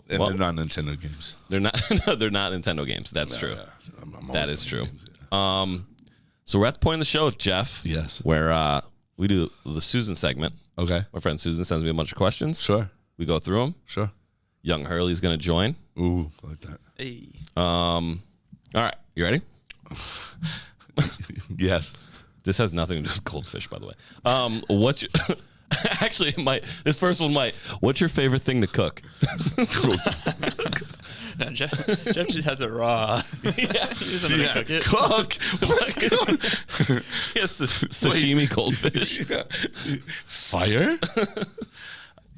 And they're not Nintendo games. They're not. No, they're not Nintendo games. That's true. That is true. Games, yeah. So we're at the point in the show with Jeff. Yes. Where we do the Susan segment. Okay. My friend Susan sends me a bunch of questions. Sure. We go through them. Sure. Young Hurley's going to join. Ooh, I like that. Hey. All right. You ready? Yes. This has nothing to do with goldfish, by the way. What's your actually this first one might. What's your favorite thing to cook? No, Jeff just has it raw. Yeah, he doesn't know how to cook it. Cook. What's going? Yes, sashimi goldfish. Fire.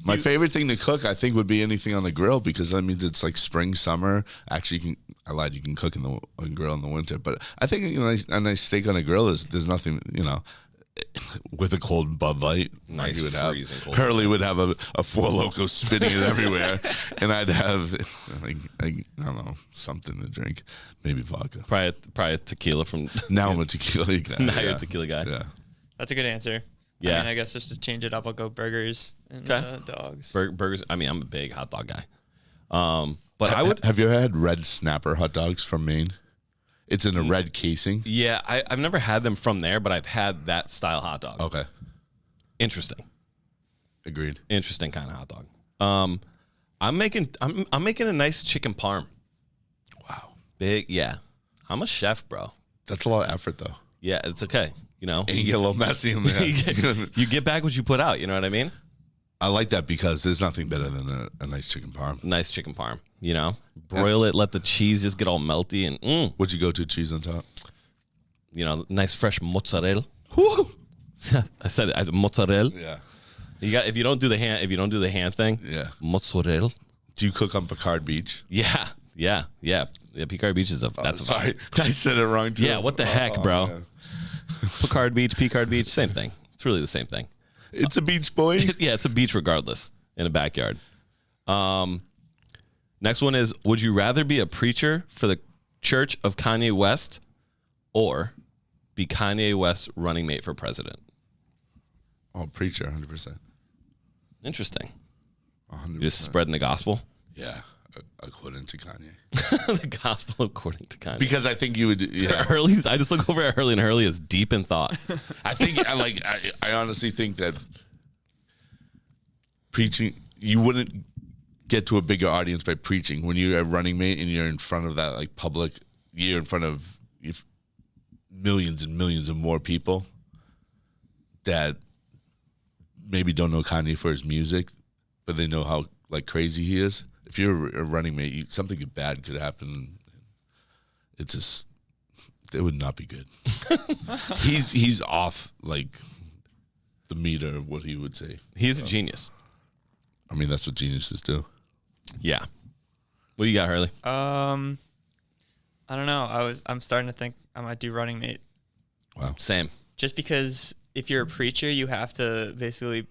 My favorite thing to cook, I think, would be anything on the grill because that means it's like spring, summer. Actually, you can cook on the grill in the winter. But I think a nice steak on a grill there's nothing, with a cold Bud Light. Nice freezing cold. Hurley would have a Four Loko spitting it everywhere, and I'd have I don't know, something to drink, maybe vodka. Probably tequila from. Now I'm a tequila guy. Now you're a tequila guy. Yeah, that's a good answer. Yeah, I mean, I guess just to change it up, I'll go burgers and dogs. Burgers. I mean, I'm a big hot dog guy. But I would. Have you ever had Red Snapper hot dogs from Maine? It's in a red casing. Yeah, I've never had them from there, but I've had that style hot dog. Okay. Interesting. Agreed. Interesting kind of hot dog. I'm making a nice chicken parm. Wow. Big, yeah. I'm a chef, bro. That's a lot of effort, though. Yeah, it's okay. You know, And you get a little messy in there. you get back what you put out. You know what I mean? I like that because there's nothing better than a nice chicken parm. Nice chicken parm. You know, broil it, let the cheese just get all melty, and What'd you go to cheese on top? you know, nice fresh mozzarella. Woo! I said it, mozzarella. Yeah. You got if you don't do the hand thing. Yeah. Mozzarella. Do you cook on Picard Beach? Yeah. Picard Beach is that's a Sorry, I said it wrong too. Yeah, what the heck, bro? Man. Picard Beach, same thing. It's really the same thing. It's a beach, boy. Yeah, it's a beach regardless in a backyard. Next one is, would you rather be a preacher for the Church of Kanye West or be Kanye West's running mate for president? Oh, preacher, 100%. Interesting. 100%. Just spreading the gospel. Yeah, according to Kanye. The gospel according to Kanye. Because I think you would. Yeah. I just look over at Hurley, and Hurley is deep in thought. I think I honestly think that preaching, you wouldn't get to a bigger audience by preaching when you're a running mate and you're in front of that like public. You're in front of millions and millions of more people that maybe don't know Kanye for his music, but they know how like crazy he is. If you're a running mate, something bad could happen. It would not be good. He's off like the meter of what he would say. He's a genius. I mean, that's what geniuses do. Yeah. What do you got, Hurley? I don't know. I'm starting to think I might do running mate. Wow. Same. Just because if you're a preacher, you have to basically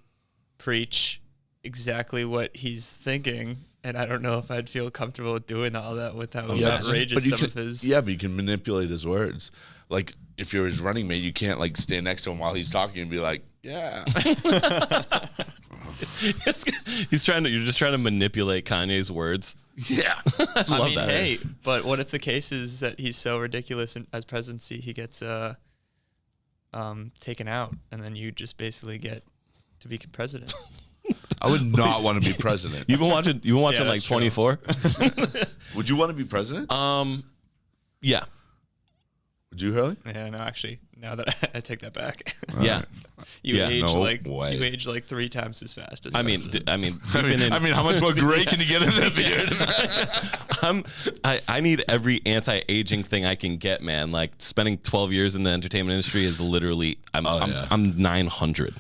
preach exactly what he's thinking. And I don't know if I'd feel comfortable doing all that with how outrageous some of his... Yeah, but you can manipulate his words. Like, if you're his running mate, you can't, like, stand next to him while he's talking and be like, yeah. You're just trying to manipulate Kanye's words. Yeah. I mean, hey, but what if the case is that he's so ridiculous as presidency, he gets taken out, and then you just basically get to be president? I would not want to be president. You've been watching like 24? Would you want to be president? Yeah. Would you, Hurley? Yeah, no, actually, now that I take that back. Yeah. You age no like way. you age like 3 times as fast as I mean, president. how much more gray can you get in that beard? I need every anti-aging thing I can get, man. Like spending 12 years in the entertainment industry is literally I'm 900.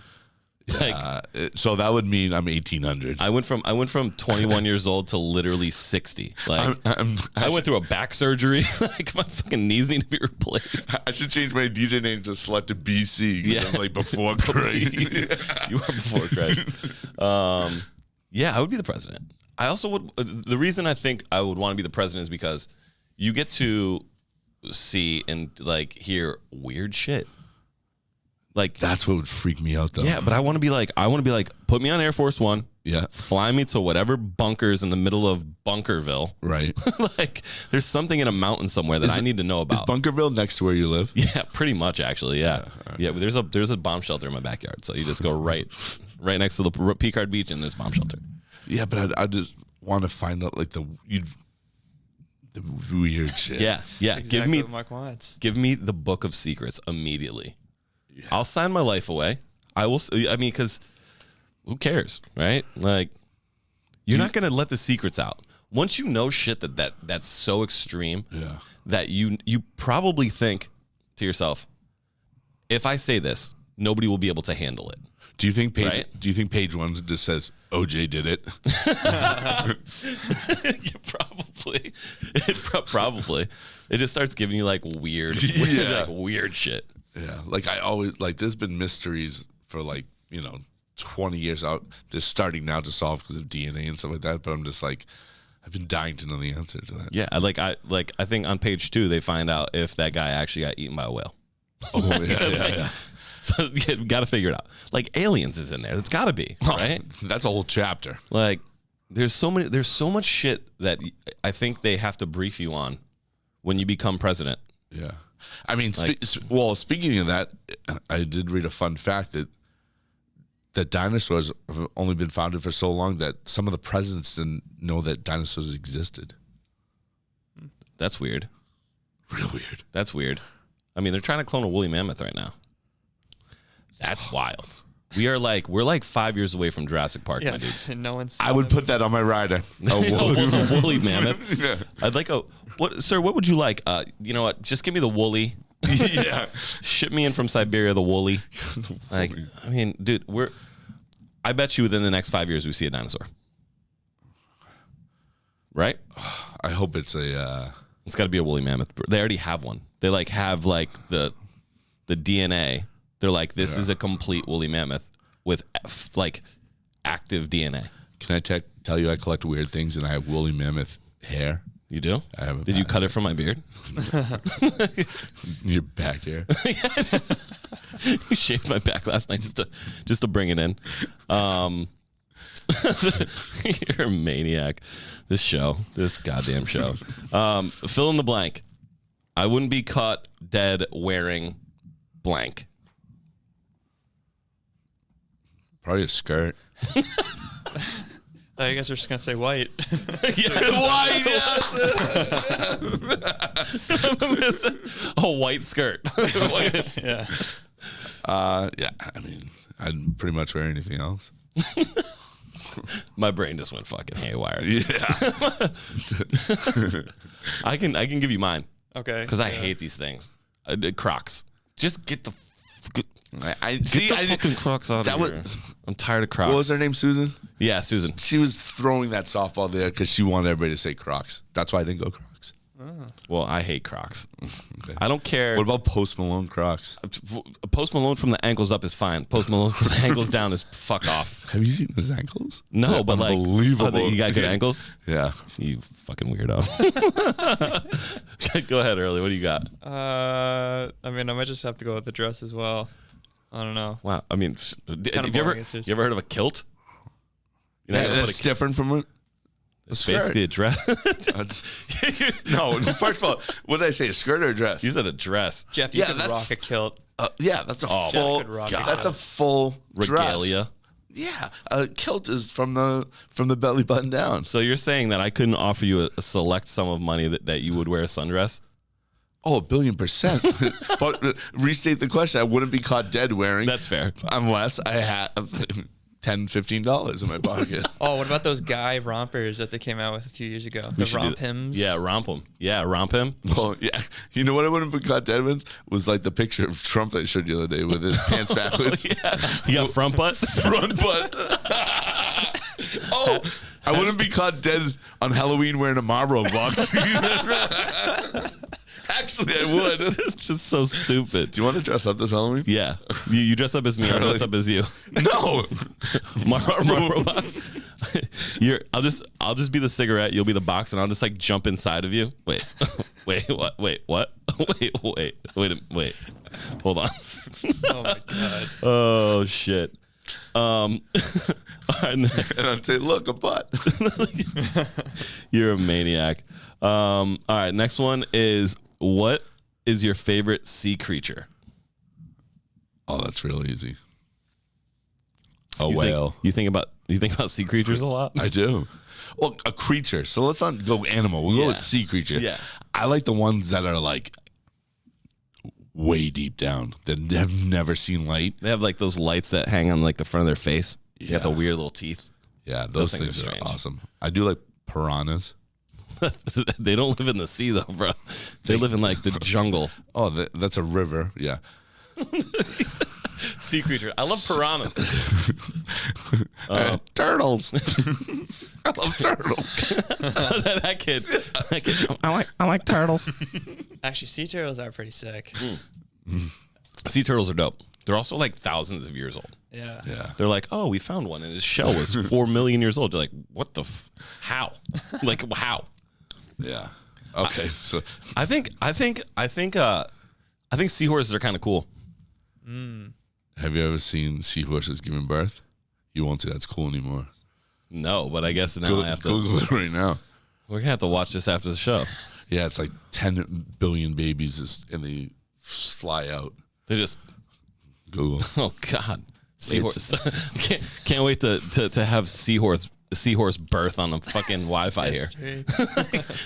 So that would mean I'm 1800. I went from 21 years old to literally 60. Like I went through a back surgery. Like my fucking knees need to be replaced. I should change my DJ name to Select to BC. Yeah, I'm like before Christ. You are before Christ. Yeah, I would be the president. I also would. The reason I think I would want to be the president is because you get to see and like hear weird shit. Like that's what would freak me out, though. Yeah, but I want to be like, put me on Air Force One. Yeah, fly me to whatever bunkers in the middle of Bunkerville. Right. Like, there's something in a mountain somewhere that I need to know about. Is Bunkerville next to where you live? Yeah, pretty much, actually. Yeah, yeah. But there's a bomb shelter in my backyard, so you just go right next to the Picard Beach, and there's a bomb shelter. Yeah, but I just want to find out like the weird shit. Yeah. That's exactly what Mark wants. Give me the book of secrets immediately. Yeah. I'll sign my life away. I will. I mean, because who cares, right? Like, you're not gonna let the secrets out. Once you know shit that's so extreme, that you probably think to yourself, if I say this, nobody will be able to handle it. Do you think page? Right? Do you think page 1 just says OJ did it? Yeah, probably. Probably. It just starts giving you like weird shit. Yeah, like I always like. There's been mysteries for 20 years out. They're starting now to solve because of DNA and stuff like that. But I'm just like, I've been dying to know the answer to that. Yeah, I think on page 2 they find out if that guy actually got eaten by a whale. Oh yeah. So you got to figure it out. Like aliens is in there. It's got to be, right? That's a whole chapter. Like there's so much shit that I think they have to brief you on when you become president. Yeah. I mean, speaking of that, I did read a fun fact that dinosaurs have only been founded for so long that some of the presidents didn't know that dinosaurs existed. That's weird. Real weird. That's weird. I mean, they're trying to clone a woolly mammoth right now. That's wild. We're like 5 years away from Jurassic Park, my dudes. No one's. I would put that on my rider. A woolly mammoth. Yeah. I'd like sir, what would you like? You know what? Just give me the woolly. Yeah. Ship me in from Siberia, the woolly. Like, I mean, dude, I bet you within the next 5 years we see a dinosaur. Right? I hope it's a. It's got to be a woolly mammoth. They already have one. They have the DNA. They're like, this is a complete woolly mammoth with active DNA. Can I tell you I collect weird things and I have woolly mammoth hair? You do? I have. Did you cut it from my beard? Your back hair. You shaved my back last night just to bring it in. You're a maniac. This goddamn show. Fill in the blank. I wouldn't be caught dead wearing blank. Probably a skirt. I guess we're just gonna say white. White. A white skirt. Yeah. Yeah. I mean, I'd pretty much wear anything else. My brain just went fucking haywire. Yeah. I can give you mine. Okay. Because I hate these things. Crocs. Just get the. Get the fucking Crocs out of here. I'm tired of Crocs. What was her name? Susan? Yeah, Susan. She was throwing that softball there because she wanted everybody to say Crocs. That's why I didn't go Crocs. Oh. Well, I hate Crocs. Okay. I don't care. What about Post Malone Crocs? Post Malone from the ankles up is fine. Post Malone from the ankles down is fuck off. Have you seen his ankles? No, They're but unbelievable. You got good ankles? Yeah. You fucking weirdo. Go ahead, Early. What do you got? I mean, I might just have to go with the dress as well. I don't know. Wow. I mean, have you ever heard of a kilt? You know, that's different from a it's basically a dress. No, first of all, what did I say? A skirt or a dress? You said a dress. Jeff, you could rock a kilt. Yeah, that's a full. That's a full regalia. Dress. Yeah, a kilt is from the belly button down. So you're saying that I couldn't offer you a select sum of money that you would wear a sundress? Oh, 1,000,000,000%. But restate the question. I wouldn't be caught dead wearing. That's fair. Unless I had $10, $15 in my pocket. Oh, what about those guy rompers that they came out with a few years ago? The romp hims? Yeah, romp him. Yeah, romp him. Well, yeah. You know what I wouldn't be caught dead with? Was like the picture of Trump that I showed you the other day with his pants backwards. Yeah. You got front butt? Front butt. Oh, I wouldn't be caught dead on Halloween wearing a Marlboro box. Actually, I would. It's just so stupid. Do you want to dress up this Halloween? Yeah. You dress up as me. I'll dress up as you. No. Marlboro box. I'll just be the cigarette. You'll be the box, and I'll just like jump inside of you. Wait. What? Wait. What? Wait. Hold on. Oh my god. Oh shit. And I'd say, look, a butt. You're a maniac. All right. Next one is, what is your favorite sea creature? Oh, that's real easy. A whale. You think about sea creatures a lot? I do. Well, a creature. So let's not go animal. We'll go with sea creature. Yeah. I like the ones that are like way deep down that have never seen light. They have like those lights that hang on like the front of their face. Yeah. They got the weird little teeth. Yeah, those things are awesome. I do like piranhas. They don't live in the sea though, bro. They live in like the jungle. Oh, that's a river. Yeah. Sea creature. I love piranhas. Turtles. I love turtles. that kid. I like turtles. Actually, sea turtles are pretty sick. Sea turtles are dope. They're also like thousands of years old. Yeah. They're like, oh, we found one, and his shell was 4 million years old. They're like, what the? How? Like, how? Yeah. Okay. So I think seahorses are kind of cool. Have you ever seen seahorses giving birth? You won't say that's cool anymore. No, but I guess now I have to Google it right now. We're gonna have to watch this after the show. Yeah, it's like 10 billion babies and they fly out. They just Google. Oh God, seahorse! can't wait to have seahorse birth on the fucking Wi-Fi here. They're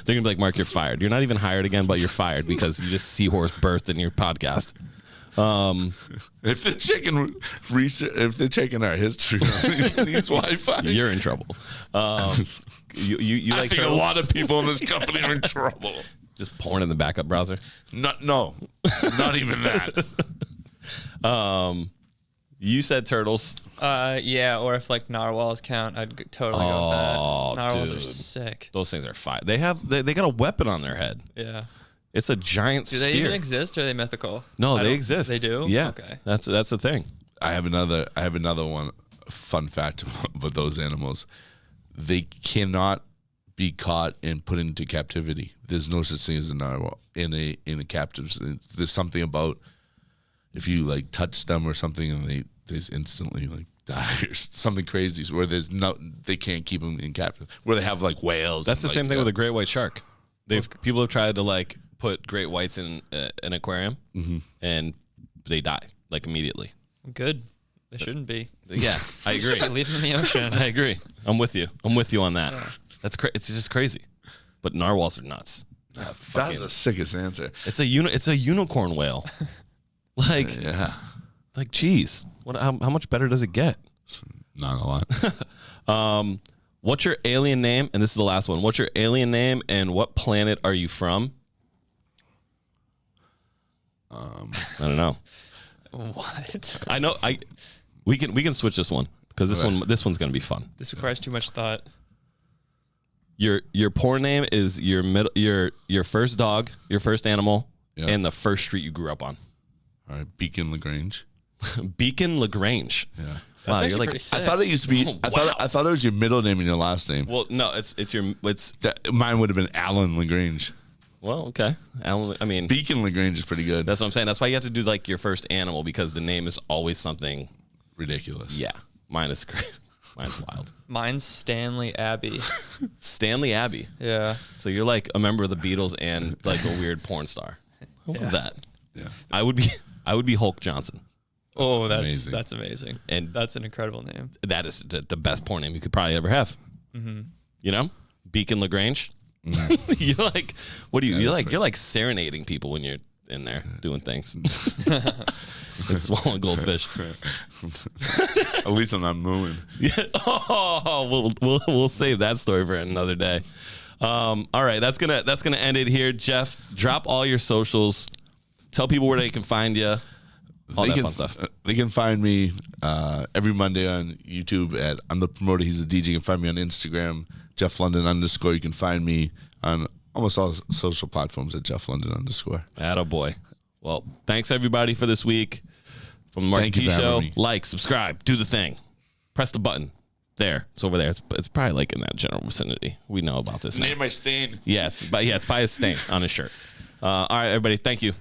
gonna be like, Mark, you're fired. You're not even hired again, but you're fired because you just seahorse birthed in your podcast. If they're checking our history on these Wi-Fi, you're in trouble. You I like think turtles? a lot of people in this company are in trouble. Just porn in the backup browser. Not even that. You said turtles. Yeah, or if like narwhals count, I'd totally go with that. Narwhals dude. are sick. Those things are fire. They got a weapon on their head. Yeah. It's a giant Do spear. they even exist, or are they mythical? No, they exist. They do? Yeah. Okay. That's the thing. I have another one fun fact about those animals. They cannot be caught and put into captivity. There's no such thing as a narwhal in a captive. There's something about if you like touch them or something and they instantly like die or something crazy where they can't keep them in captive. Where they have like whales. That's the same thing with a great white shark. People have tried to like put great whites in an aquarium and they die like immediately. Good. They shouldn't be. Yeah, I agree. Leave them in the ocean. I agree. I'm with you on that. Yeah. It's just crazy. But narwhals are nuts. That's the sickest answer. It's a unicorn whale. Like yeah. Like geez, how much better does it get? Not a lot. What's your alien name? And this is the last one. What's your alien name and what planet are you from? I don't know. What? I know. We can switch this one because this one's gonna be fun. This requires too much thought. Your porn name is your first dog, your first animal, and the first street you grew up on. All right, Beacon LaGrange. Beacon LaGrange. Yeah. Wow, you're like. I thought it used to be. I thought it was your middle name and your last name. Well, no, Mine would have been Alan LaGrange. Well, okay. Alan, I mean, Beacon LaGrange is pretty good. That's what I'm saying. That's why you have to do like your first animal because the name is always something ridiculous. Yeah, mine is great. Mine's wild. Mine's Stanley Abbey. Stanley Abbey. Yeah. So you're like a member of the Beatles and like a weird porn star. I love that. Yeah. I would be Hulk Johnson. Oh, that's amazing. And that's an incredible name. That is the best porn name you could probably ever have. Mm-hmm. You know, Beacon LaGrange. Mm-hmm. You're like, what do you? You're like serenading people when you're in there doing things. And swallowing goldfish. At least I'm not mooing. Yeah. Oh, we'll save that story for another day. All right, that's gonna end it here. Jeff, drop all your socials. Tell people where they can find you. All that fun stuff. They can find me every Monday on YouTube at I'm the Promoter. He's a DJ. You can find me on Instagram, JeffLondon_. You can find me on almost all social platforms at JeffLondon_. Attaboy. Well, thanks everybody for this week. From the Marckie P Show. Like, subscribe, do the thing. Press the button. There. It's over there. It's probably like in that general vicinity. We know about this now. Near my stain. Yeah, it's by his stain on his shirt. All right, everybody. Thank you.